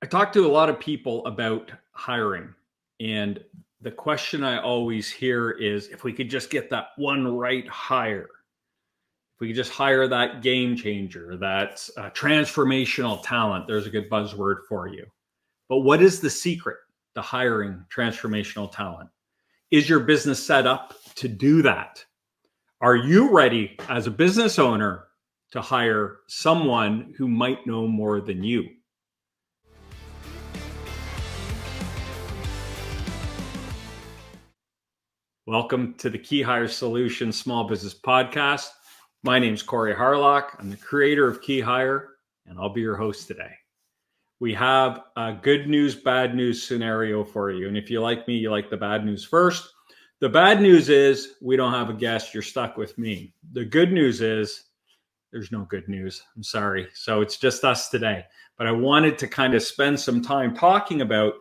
I talk to a lot of people about hiring, and the question I always hear is if we could just get that one right hire, if we could just hire that game changer, that transformational talent, there's a good buzzword for you. But what is the secret to hiring transformational talent? Is your business set up to do that? Are you ready as a business owner to hire someone who might know more than you? Welcome to the KeyHire Solutions Small Business Podcast. My name is Corey Harlock. I'm the creator of KeyHire, and I'll be your host today. We have a good news, bad news scenario for you. And if you like me, you like the bad news first. The bad news is we don't have a guest. You're stuck with me. The good news is there's no good news. I'm sorry. So it's just us today. But I wanted to kind of spend some time talking about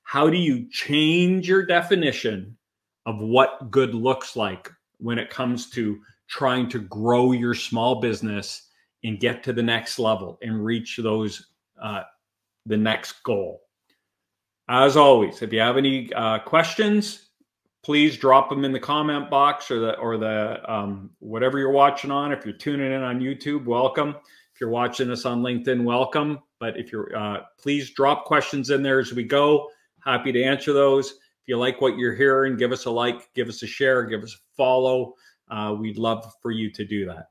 how do you change your definition of what good looks like when it comes to trying to grow your small business and get to the next level and reach those the next goal. As always, if you have any questions, please drop them in the comment box or the whatever you're watching on. If you're tuning in on YouTube, welcome. If you're watching us on LinkedIn, welcome. But if you're please drop questions in there as we go. Happy to answer those. If you like what you're hearing, give us a like, give us a share, give us a follow. We'd love for you to do that.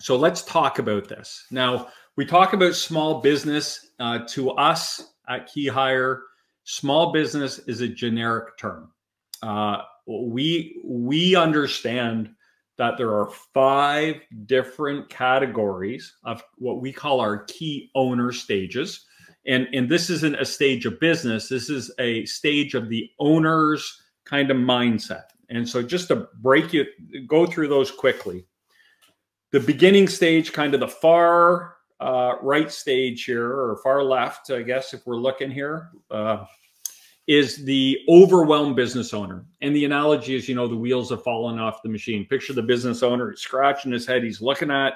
So let's talk about this. Now, we talk about small business. To us at KeyHire, small business is a generic term. We understand that there are 5 different categories of what we call our key owner stages. And this isn't a stage of business. This is a stage of the owner's kind of mindset. And so just to go through those quickly. The beginning stage, kind of the far right stage here, or far left, I guess, if we're looking here, is the overwhelmed business owner. And the analogy is, the wheels have fallen off the machine. Picture the business owner, he's scratching his head. He's looking at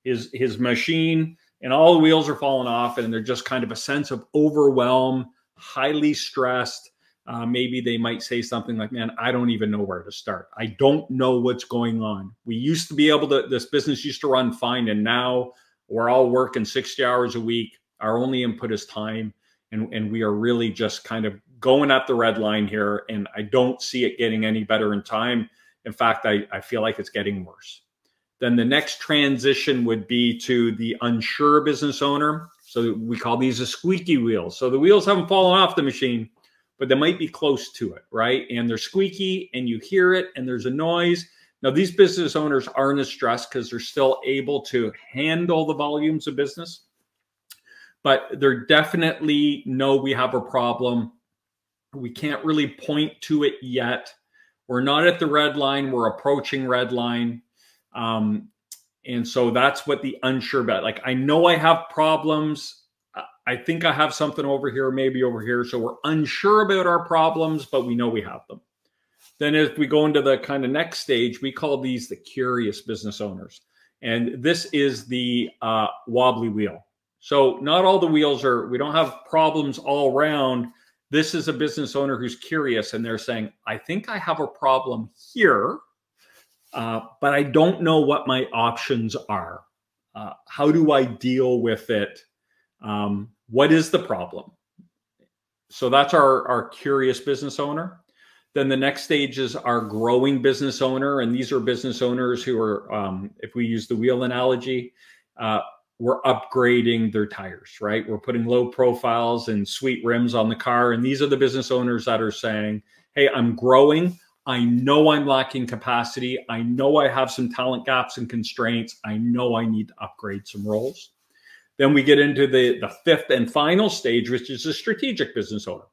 his machine, and all the wheels are falling off, and they're just kind of a sense of overwhelm, highly stressed. Maybe they might say something like, man, I don't even know where to start. I don't know what's going on. We used to be able to, this business used to run fine, and now we're all working 60 hours a week. Our only input is time, and we are really just kind of going at the red line here, and I don't see it getting any better in time. In fact, I feel like it's getting worse. Then the next transition would be to the unsure business owner. So we call these the squeaky wheels. So the wheels haven't fallen off the machine, but they might be close to it, right? And they're squeaky, and you hear it, and there's a noise. Now, these business owners aren't as stressed because they're still able to handle the volumes of business, but they're definitely know we have a problem. We can't really point to it yet. We're not at the red line. We're approaching red line. And so that's what the unsure about. Like, I know I have problems. I think I have something over here, maybe over here. So we're unsure about our problems, but we know we have them. Then if we go into the kind of next stage, we call these the curious business owners. And this is the wobbly wheel. So not all the wheels we don't have problems all around. This is a business owner who's curious, and they're saying, I think I have a problem here. But I don't know what my options are. How do I deal with it? What is the problem? So that's our curious business owner. Then the next stage is our growing business owner. And these are business owners who are, if we use the wheel analogy, we're upgrading their tires, right? We're putting low profiles and sweet rims on the car. And these are the business owners that are saying, hey, I'm growing. I know I'm lacking capacity. I know I have some talent gaps and constraints. I know I need to upgrade some roles. Then we get into the 5th and final stage, which is a strategic business owner.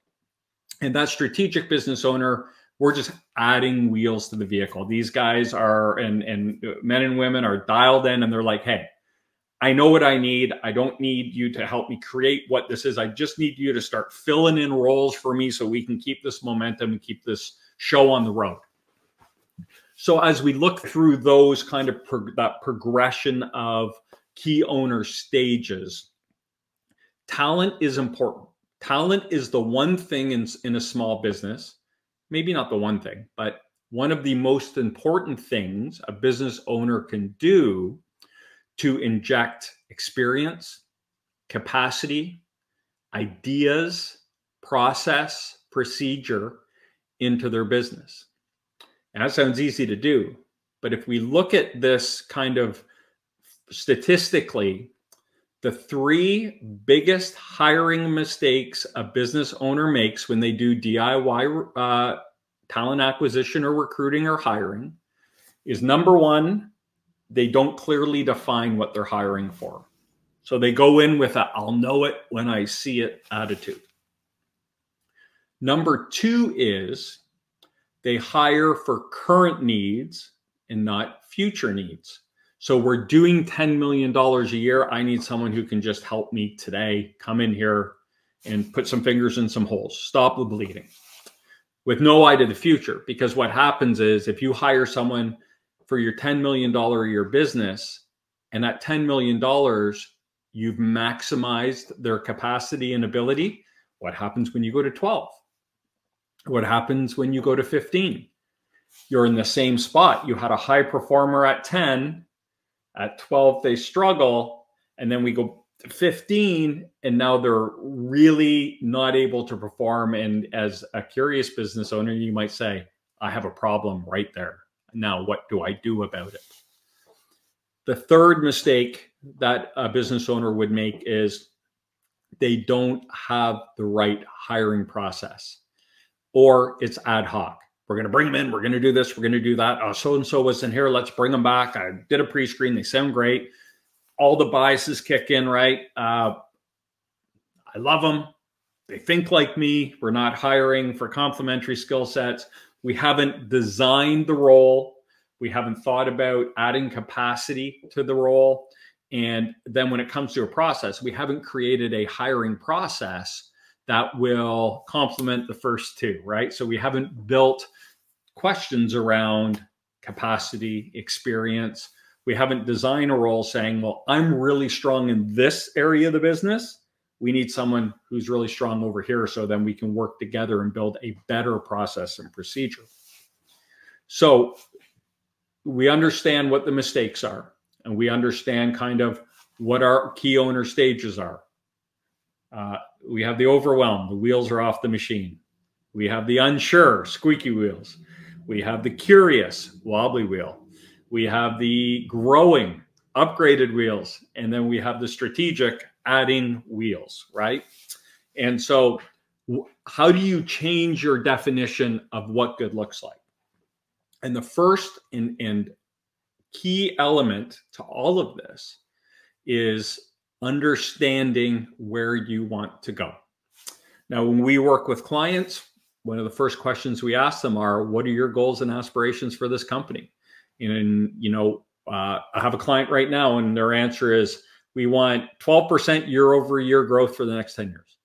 And that strategic business owner, we're just adding wheels to the vehicle. These guys are, and men and women are dialed in, and they're like, hey, I know what I need. I don't need you to help me create what this is. I just need you to start filling in roles for me so we can keep this momentum and keep this show on the road. So as we look through those kind of that progression of key owner stages, talent is important. Talent is the one thing in a small business, maybe not the one thing, but one of the most important things a business owner can do to inject experience, capacity, ideas, process, procedure into their business. And that sounds easy to do, but if we look at this kind of statistically, the 3 biggest hiring mistakes a business owner makes when they do DIY talent acquisition or recruiting or hiring is, number 1, they don't clearly define what they're hiring for. So they go in with a "I'll know it when I see it" attitude. Number 2 is they hire for current needs and not future needs. So we're doing $10 million a year. I need someone who can just help me today, come in here and put some fingers in some holes, stop the bleeding, with no eye to the future. Because what happens is if you hire someone for your $10 million a year business, and that $10 million, you've maximized their capacity and ability, what happens when you go to 12? What happens when you go to 15? You're in the same spot. You had a high performer at 10, at 12, they struggle. And then we go to 15 and now they're really not able to perform. And as a curious business owner, you might say, I have a problem right there. Now, what do I do about it? The third mistake that a business owner would make is they don't have the right hiring process, or it's ad hoc. We're going to bring them in. We're going to do this. We're going to do that. Oh, so-and-so was in here. Let's bring them back. I did a pre-screen. They sound great. All the biases kick in, right? I love them. They think like me. We're not hiring for complementary skill sets. We haven't designed the role. We haven't thought about adding capacity to the role. And then when it comes to a process, we haven't created a hiring process that will complement the first 2, right? So we haven't built questions around capacity, experience. We haven't designed a role saying, well, I'm really strong in this area of the business. We need someone who's really strong over here, so then we can work together and build a better process and procedure. So we understand what the mistakes are, and we understand kind of what our key owner stages are. We have the overwhelmed, the wheels are off the machine. We have the unsure, squeaky wheels. We have the curious, wobbly wheel. We have the growing, upgraded wheels. And then we have the strategic, adding wheels, right? And so how do you change your definition of what good looks like? And the first and key element to all of this is understanding where you want to go. Now, when we work with clients, one of the first questions we ask them are, what are your goals and aspirations for this company? And, I have a client right now and their answer is, we want 12% year-over-year growth for the next 10 years.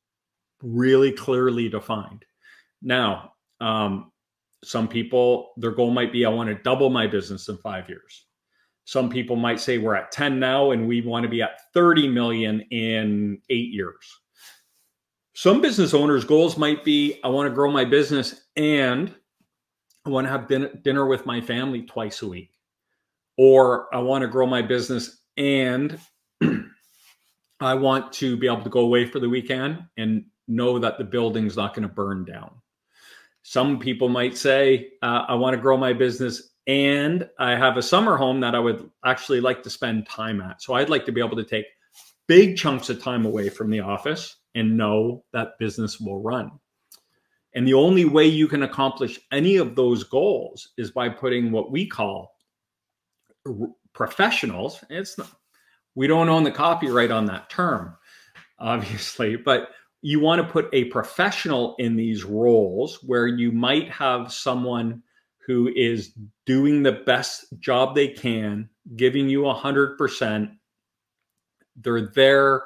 Really clearly defined. Now, some people, their goal might be, I want to double my business in 5 years. Some people might say we're at 10 now and we want to be at 30 million in 8 years. Some business owners' goals might be, I want to grow my business and I want to have dinner with my family twice a week. Or I want to grow my business and I want to be able to go away for the weekend and know that the building's not going to burn down. Some people might say, I want to grow my business and I have a summer home that I would actually like to spend time at. So I'd like to be able to take big chunks of time away from the office and know that business will run. And the only way you can accomplish any of those goals is by putting what we call professionals. It's not, we don't own the copyright on that term, obviously, but you want to put a professional in these roles where you might have someone who is doing the best job they can, giving you 100%. They're there,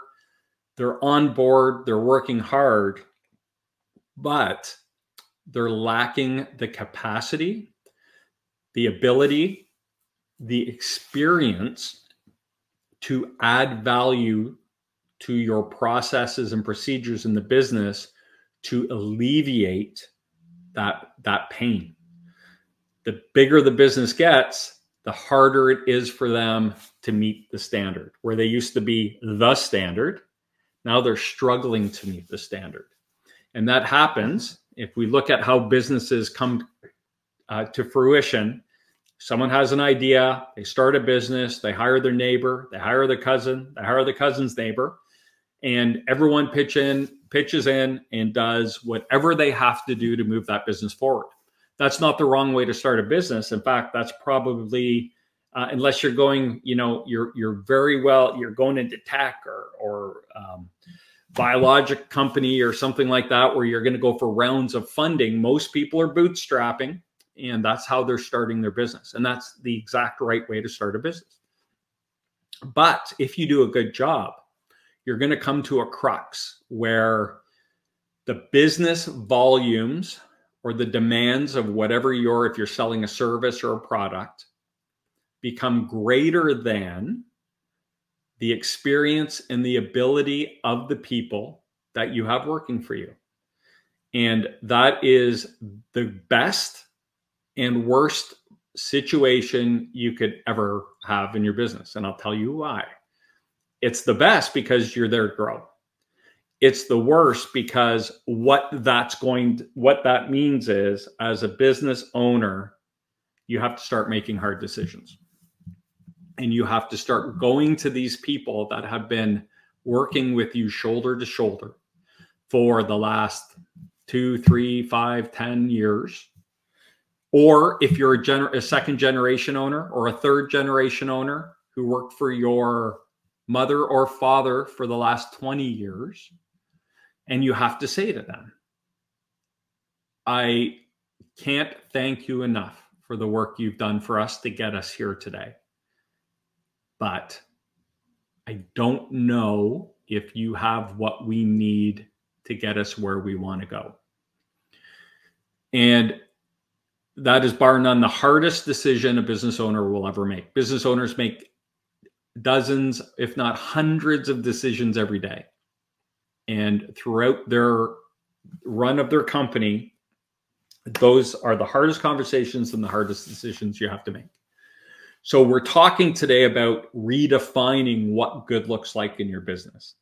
they're on board, they're working hard, but they're lacking the capacity, the ability, the experience to add value to your processes and procedures in the business to alleviate that pain. The bigger the business gets, the harder it is for them to meet the standard. Where they used to be the standard, now they're struggling to meet the standard. And that happens if we look at how businesses come to fruition. Someone has an idea, they start a business, they hire their neighbor, they hire their cousin, they hire the cousin's neighbor, and everyone pitches in and does whatever they have to do to move that business forward. That's not the wrong way to start a business. In fact, that's probably, unless you're going, you're very well, you're going into tech or biologic company or something like that, where you're going to go for rounds of funding. Most people are bootstrapping, and that's how they're starting their business. And that's the exact right way to start a business. But if you do a good job, you're going to come to a crux where the business volumes or the demands of whatever if you're selling a service or a product, become greater than the experience and the ability of the people that you have working for you. And that is the best and worst situation you could ever have in your business. And I'll tell you why. It's the best because you're there to grow. It's the worst because what that means is, as a business owner, you have to start making hard decisions. And you have to start going to these people that have been working with you shoulder to shoulder for the last 2, 3, 5, 10 years. Or if you're a second generation owner or a third generation owner who worked for your mother or father for the last 20 years, and you have to say to them, I can't thank you enough for the work you've done for us to get us here today. But I don't know if you have what we need to get us where we want to go. And that is bar none the hardest decision a business owner will ever make. Business owners make dozens, if not hundreds of decisions every day. And throughout their run of their company, those are the hardest conversations and the hardest decisions you have to make. So we're talking today about redefining what good looks like in your business.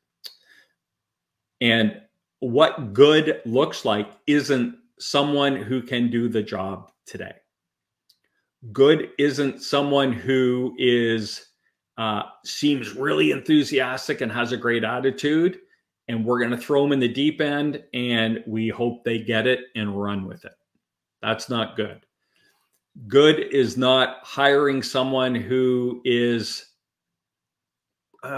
And what good looks like isn't someone who can do the job today. Good isn't someone who seems really enthusiastic and has a great attitude, and we're going to throw them in the deep end and we hope they get it and run with it. That's not good. Good is not hiring someone who is,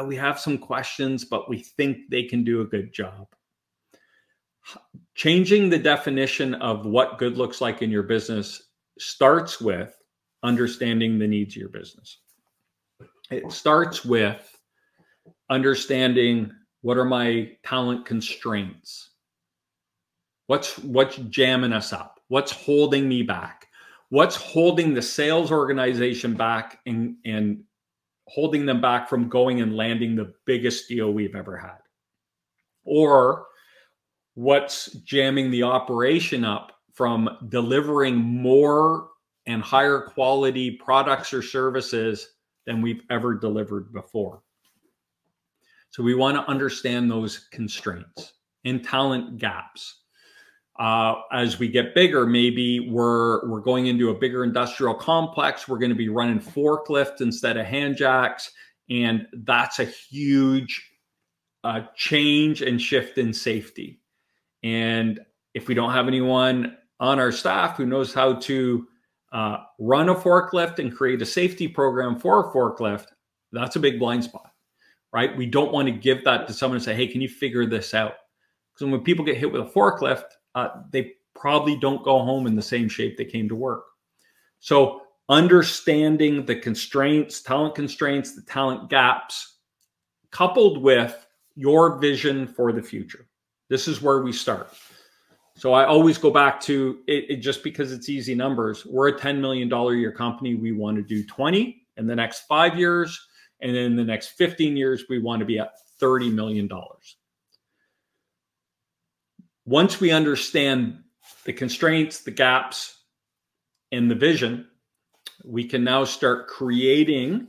we have some questions, but we think they can do a good job. Changing the definition of what good looks like in your business starts with understanding the needs of your business. It starts with understanding, what are my talent constraints? What's jamming us up? What's holding me back? What's holding the sales organization back and holding them back from going and landing the biggest deal we've ever had? Or what's jamming the operation up from delivering more and higher quality products or services than we've ever delivered before? So we want to understand those constraints and talent gaps. As we get bigger, maybe we're going into a bigger industrial complex. We're going to be running forklifts instead of hand jacks. And that's a huge change and shift in safety. And if we don't have anyone on our staff who knows how to run a forklift and create a safety program for a forklift, that's a big blind spot, right? We don't want to give that to someone and say, hey, can you figure this out? Because when people get hit with a forklift, they probably don't go home in the same shape they came to work. So understanding the constraints, the talent gaps, coupled with your vision for the future. This is where we start. So I always go back to it just because it's easy numbers. We're a $10 million a year company. We want to do 20 in the next 5 years. And then in the next 15 years, we want to be at $30 million. Once we understand the constraints, the gaps, and the vision, we can now start creating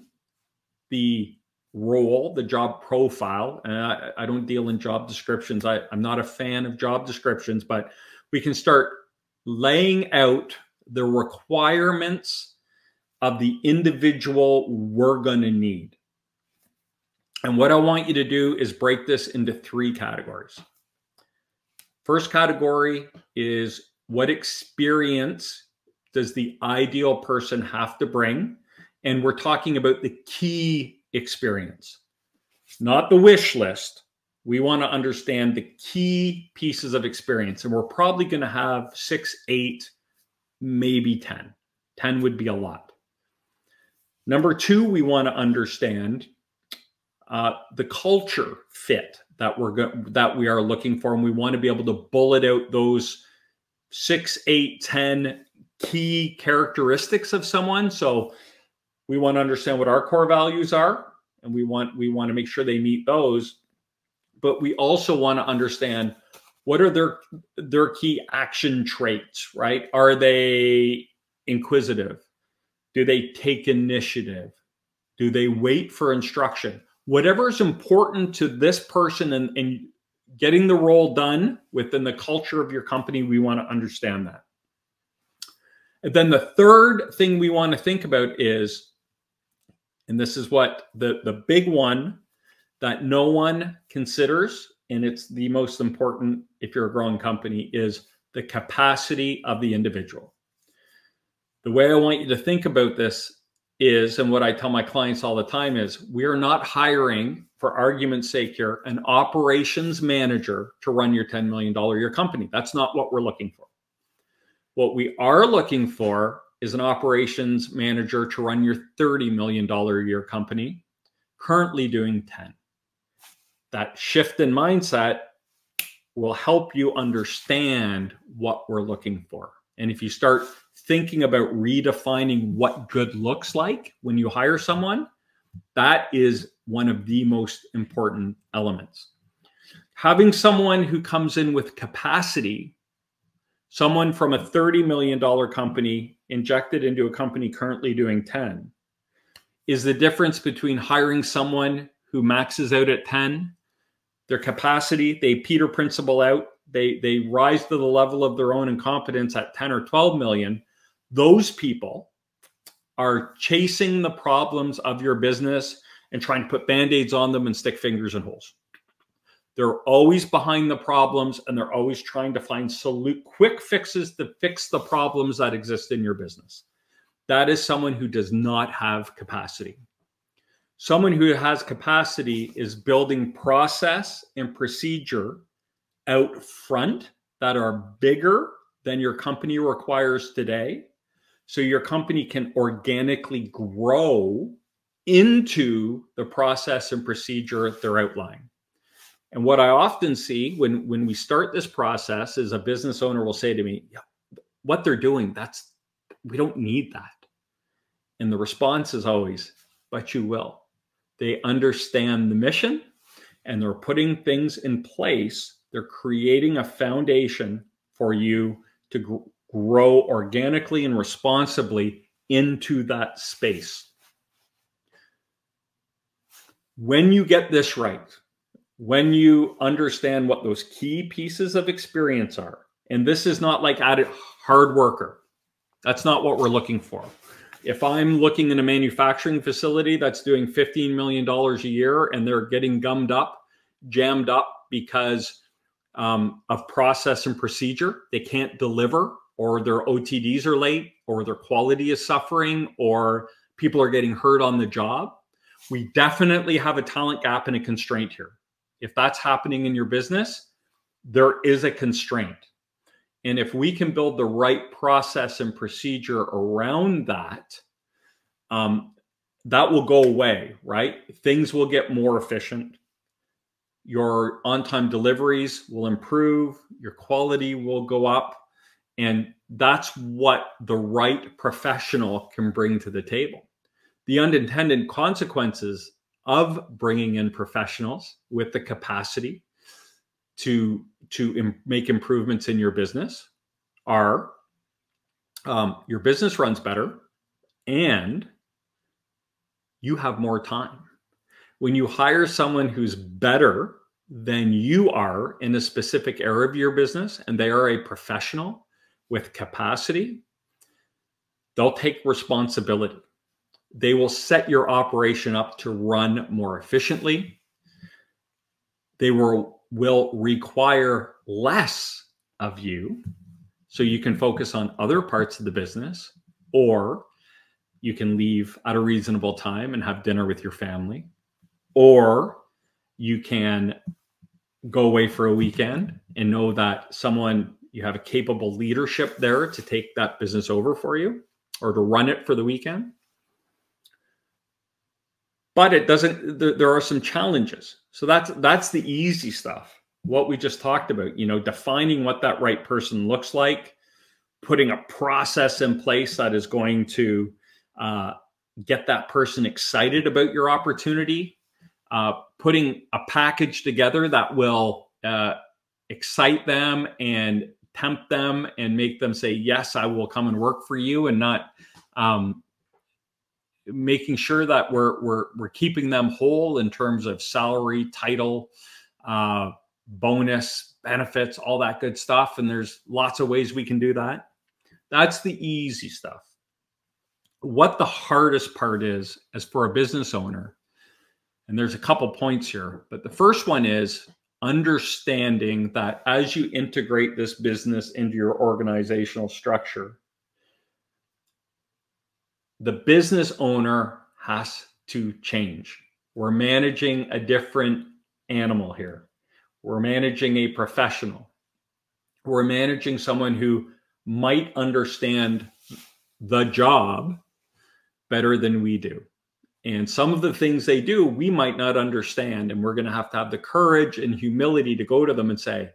the role, the job profile. And I don't deal in job descriptions. I'm not a fan of job descriptions, but we can start laying out the requirements of the individual we're going to need. And what I want you to do is break this into 3 categories. First category is, what experience does the ideal person have to bring? And we're talking about the key experience, not the wish list. We want to understand the key pieces of experience. And we're probably going to have 6, 8, maybe 10. 10 would be a lot. Number 2, we want to understand the culture fit that we are looking for, and we want to be able to bullet out those 6, 8, 10 key characteristics of someone. So we want to understand what our core values are, and we want to make sure they meet those. But we also want to understand what are their key action traits, right? Are they inquisitive? Do they take initiative? Do they wait for instruction? Whatever is important to this person and getting the role done within the culture of your company, we want to understand that. And then the third thing we want to think about is, and this is what the big one that no one considers, and it's the most important if you're a growing company, is the capacity of the individual. The way I want you to think about this is, and what I tell my clients all the time is, we are not hiring, for argument's sake here, an operations manager to run your $10 million a year company. That's not what we're looking for. What we are looking for is an operations manager to run your $30 million a year company, currently doing 10. That shift in mindset will help you understand what we're looking for. And if you start thinking about redefining what good looks like when you hire someone, that is one of the most important elements. Having someone who comes in with capacity, someone from a $30 million company injected into a company currently doing 10, is the difference between hiring someone who maxes out at 10, their capacity, they Peter Principle out, they rise to the level of their own incompetence at 10 or 12 million. Those people are chasing the problems of your business and trying to put band-aids on them and stick fingers in holes. They're always behind the problems, and they're always trying to find quick fixes to fix the problems that exist in your business. That is someone who does not have capacity. Someone who has capacity is building process and procedure out front that are bigger than your company requires today, so your company can organically grow into the process and procedure they're outlining. And what I often see when we start this process is a business owner will say to me, yeah, what they're doing, we don't need that. And the response is always, but you will. They understand the mission, and they're putting things in place. They're creating a foundation for you to grow organically and responsibly into that space. When you get this right, when you understand what those key pieces of experience are, and this is not like added hard worker. That's not what we're looking for. If I'm looking in a manufacturing facility that's doing $15 million a year and they're getting jammed up because of process and procedure, they can't deliver, or their OTDs are late, or their quality is suffering, or people are getting hurt on the job, we definitely have a talent gap and a constraint here. If that's happening in your business, there is a constraint. And if we can build the right process and procedure around that, that will go away, right? Things will get more efficient. Your on-time deliveries will improve. Your quality will go up. And that's what the right professional can bring to the table. The unintended consequences of bringing in professionals with the capacity to make improvements in your business are your business runs better and you have more time. When you hire someone who's better than you are in a specific area of your business and they are a professional with capacity, they'll take responsibility. They will set your operation up to run more efficiently. They will require less of you so you can focus on other parts of the business, or you can leave at a reasonable time and have dinner with your family, or you can go away for a weekend and know that you have a capable leadership there to take that business over for you or to run it for the weekend. But there are some challenges. So that's the easy stuff. What we just talked about, defining what that right person looks like, putting a process in place that is going to get that person excited about your opportunity, putting a package together that will excite them and tempt them and make them say, yes, I will come and work for you, and not making sure that we're keeping them whole in terms of salary, title, bonus, benefits, all that good stuff. And there's lots of ways we can do that. That's the easy stuff. What the hardest part is, as for a business owner, and there's a couple points here, but the first one is understanding that as you integrate this business into your organizational structure, the business owner has to change. We're managing a different animal here. We're managing a professional. We're managing someone who might understand the job better than we do. And some of the things they do, we might not understand. And we're going to have the courage and humility to go to them and say,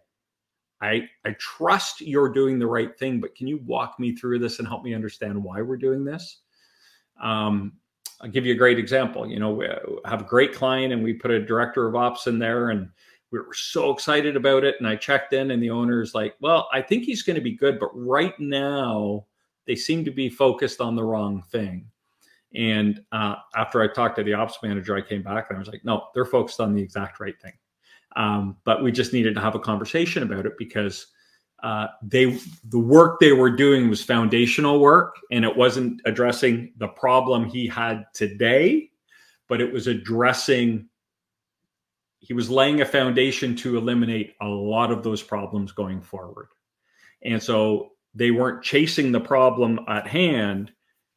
I trust you're doing the right thing, but can you walk me through this and help me understand why we're doing this? I'll give you a great example. We have a great client and we put a director of ops in there and we were so excited about it. And I checked in and the owner's like, well, I think he's going to be good, but right now they seem to be focused on the wrong thing. And after I talked to the ops manager, I came back and I was like, no, they're focused on the exact right thing. But we just needed to have a conversation about it because the work they were doing was foundational work, and it wasn't addressing the problem he had today, but it was he was laying a foundation to eliminate a lot of those problems going forward. And so they weren't chasing the problem at hand.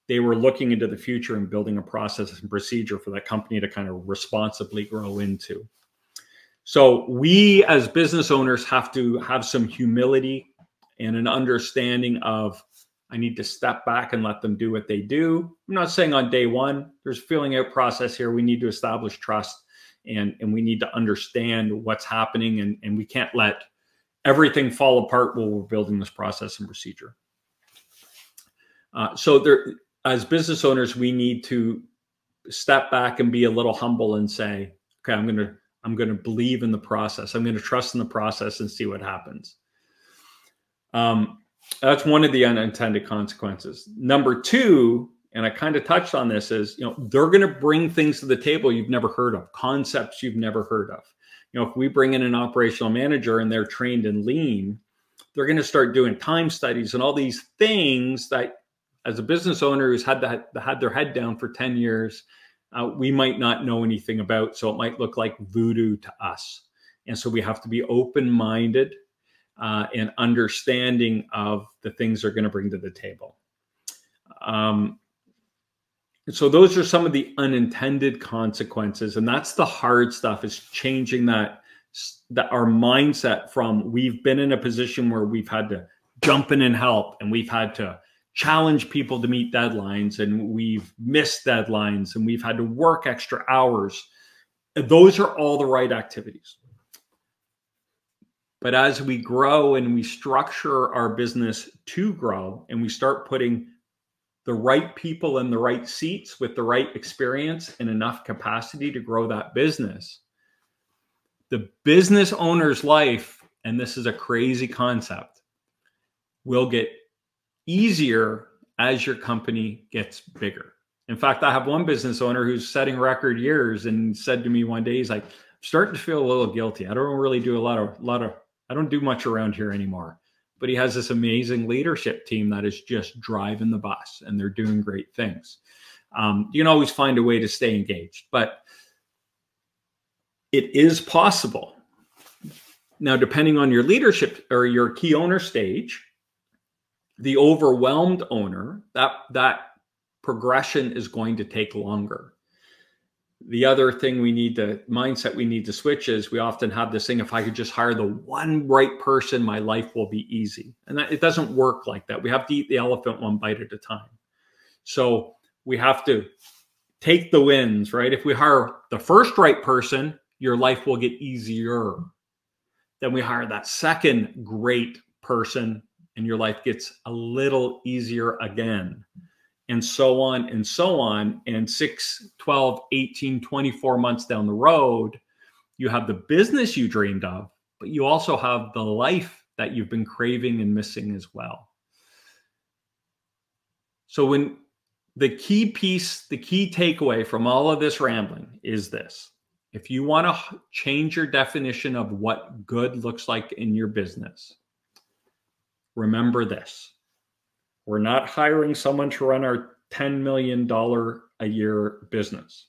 They were looking into the future and building a process and procedure for that company to kind of responsibly grow into. So we as business owners have to have some humility and an understanding of, I need to step back and let them do what they do. I'm not saying on day one, there's a filling out process here. We need to establish trust and we need to understand what's happening, and we can't let everything fall apart while we're building this process and procedure. As business owners, we need to step back and be a little humble and say, okay, I'm going to believe in the process. I'm going to trust in the process and see what happens. That's one of the unintended consequences. Number two, and I kind of touched on this, is, they're going to bring things to the table you've never heard of, concepts you've never heard of. If we bring in an operational manager and they're trained in lean, they're going to start doing time studies and all these things that, as a business owner who's had their head down for 10 years, we might not know anything about. So it might look like voodoo to us. And so we have to be open-minded and understanding of the things they're going to bring to the table. So those are some of the unintended consequences. And that's the hard stuff, is changing that our mindset from, we've been in a position where we've had to jump in and help, and we've had to challenge people to meet deadlines, and we've missed deadlines, and we've had to work extra hours. Those are all the right activities. But as we grow and we structure our business to grow, and we start putting the right people in the right seats with the right experience and enough capacity to grow that business, the business owner's life, and this is a crazy concept, will get easier as your company gets bigger. In fact, I have one business owner who's setting record years and said to me one day, he's like, I'm starting to feel a little guilty. I don't really do I don't do much around here anymore. But he has this amazing leadership team that is just driving the bus, and they're doing great things. You can always find a way to stay engaged, but it is possible. Now, depending on your leadership or your key owner stage, the overwhelmed owner, that progression is going to take longer. The other thing mindset we need to switch is we often have this thing, if I could just hire the one right person, my life will be easy. And it doesn't work like that. We have to eat the elephant one bite at a time. So we have to take the wins, right? If we hire the first right person, your life will get easier. Then we hire that second great person and your life gets a little easier again. And so on and so on. And 6, 12, 18, 24 months down the road, you have the business you dreamed of, but you also have the life that you've been craving and missing as well. So when the key takeaway from all of this rambling is this: if you want to change your definition of what good looks like in your business, remember this. We're not hiring someone to run our $10 million a year business.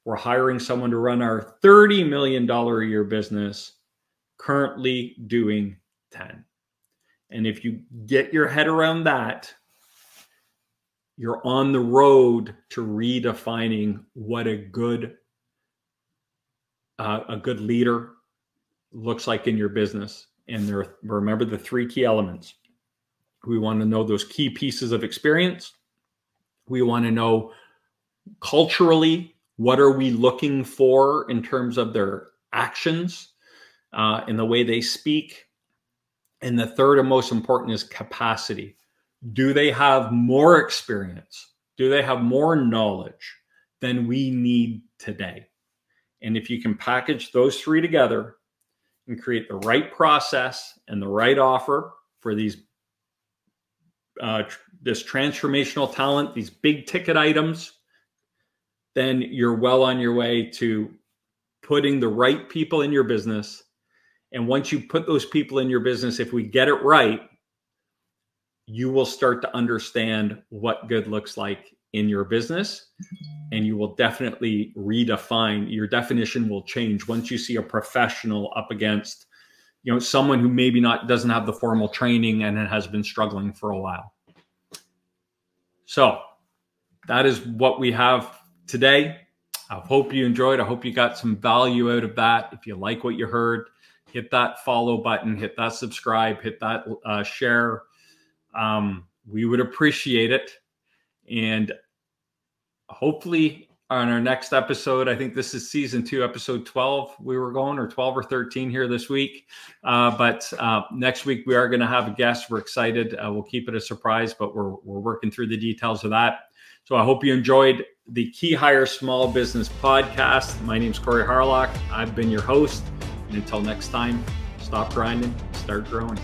We're hiring someone to run our $30 million a year business, currently doing 10. And if you get your head around that, you're on the road to redefining what a good leader looks like in your business. And remember the 3 key elements. We want to know those key pieces of experience. We want to know culturally, what are we looking for in terms of their actions, in the way they speak. And the third and most important is capacity. Do they have more experience? Do they have more knowledge than we need today? And if you can package those 3 together and create the right process and the right offer for this transformational talent, these big ticket items, then you're well on your way to putting the right people in your business. And once you put those people in your business, if we get it right, you will start to understand what good looks like in your business. And you will definitely redefine, your definition will change once you see a professional up against, someone who maybe doesn't have the formal training and has been struggling for a while. So that is what we have today. I hope you enjoyed. I hope you got some value out of that. If you like what you heard, hit that follow button, hit that subscribe, hit that share. We would appreciate it. And hopefully on our next episode, I think this is season 2, episode 12, we were going, or 12 or 13 here this week. But next week we are going to have a guest. We're excited. We'll keep it a surprise, but we're working through the details of that. So I hope you enjoyed the KeyHire Small Business Podcast. My name's Corey Harlock. I've been your host. And until next time, stop grinding, start growing.